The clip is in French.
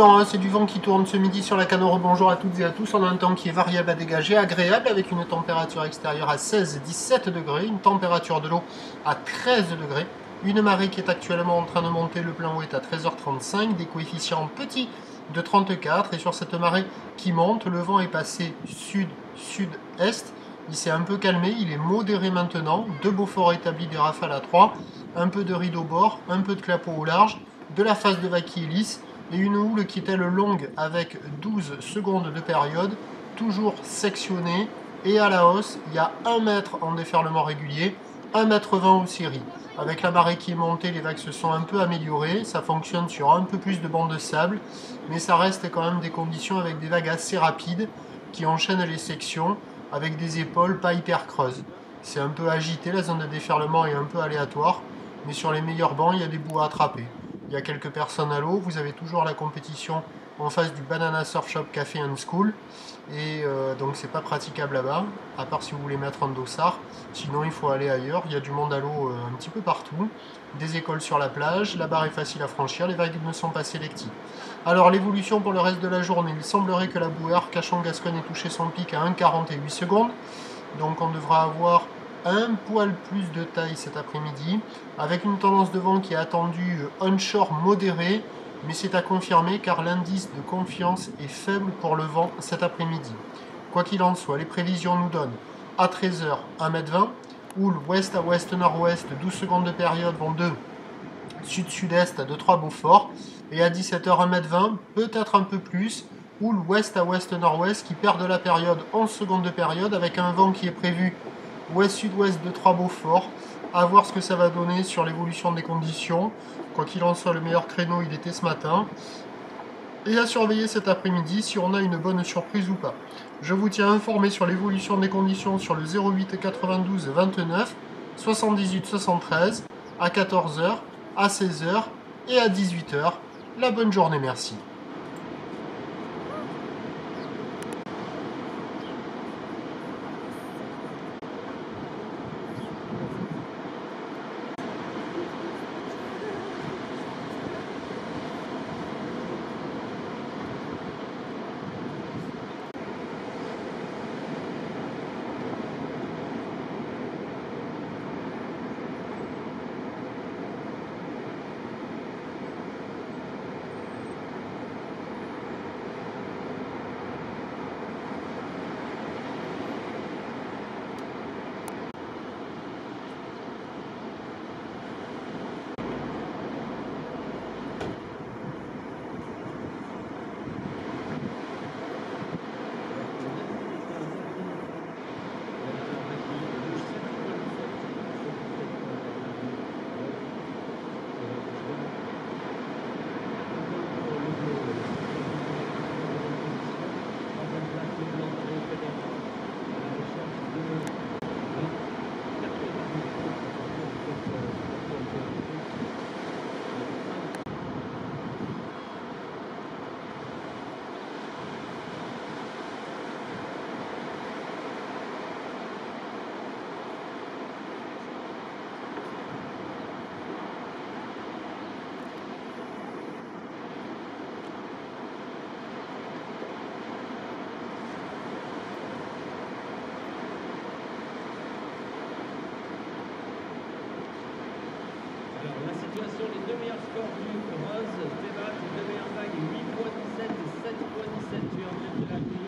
non, hein, c'est du vent qui tourne ce midi sur la Canore. Bonjour à toutes et à tous. On a un temps qui est variable à dégager, agréable, avec une température extérieure à 16-17 degrés, une température de l'eau à 13 degrés, une marée qui est actuellement en train de monter, le plein eau est à 13h35, des coefficients petits de 34, et sur cette marée qui monte, le vent est passé sud-sud-est. Il s'est un peu calmé, il est modéré maintenant, de Beaufort établi des rafales à 3, un peu de rideau bord, un peu de clapot au large, de la face de vague qui est lisse, et une houle qui est elle longue avec 12 secondes de période, toujours sectionnée, et à la hausse, il y a 1 mètre en déferlement régulier, 1,20 m au Syrie. Avec la marée qui est montée, les vagues se sont un peu améliorées, ça fonctionne sur un peu plus de bancs de sable, mais ça reste quand même des conditions avec des vagues assez rapides qui enchaînent les sections avec des épaules pas hyper creuses. C'est un peu agité, la zone de déferlement est un peu aléatoire, mais sur les meilleurs bancs, il y a des bouts à attraper. Il y a quelques personnes à l'eau, vous avez toujours la compétition en face du Banana Surf Shop Café and School, et donc c'est pas praticable là-bas, à part si vous voulez mettre un dossard, sinon il faut aller ailleurs, il y a du monde à l'eau un petit peu partout, des écoles sur la plage, la barre est facile à franchir, les vagues ne sont pas sélectives. Alors l'évolution pour le reste de la journée, il semblerait que la bouée Arcachon-Gascogne ait touché son pic à 1,48 secondes, donc on devra avoir un poil plus de taille cet après-midi, avec une tendance de vent qui est attendue onshore modérée, mais c'est à confirmer car l'indice de confiance est faible pour le vent cet après-midi. Quoi qu'il en soit, les prévisions nous donnent à 13h 1,20 m, houle ouest à ouest-nord-ouest, 12 secondes de période vont de sud-sud-est de 3 Beaufort, et à 17h 1,20 m, peut-être un peu plus, houle ouest à ouest-nord-ouest qui perd de la période 11 secondes de période, avec un vent qui est prévu ouest-sud-ouest de 3 Beaufort, à voir ce que ça va donner sur l'évolution des conditions. Quoi qu'il en soit, le meilleur créneau il était ce matin, et à surveiller cet après-midi si on a une bonne surprise ou pas. Je vous tiens informé sur l'évolution des conditions sur le 08 92 29 78 73 à 14h, à 16h et à 18h. La bonne journée, merci. Sur les deux meilleurs scores du Rose, Thébat, les deux meilleures vagues, 8 x 17 et 7 x 17 sur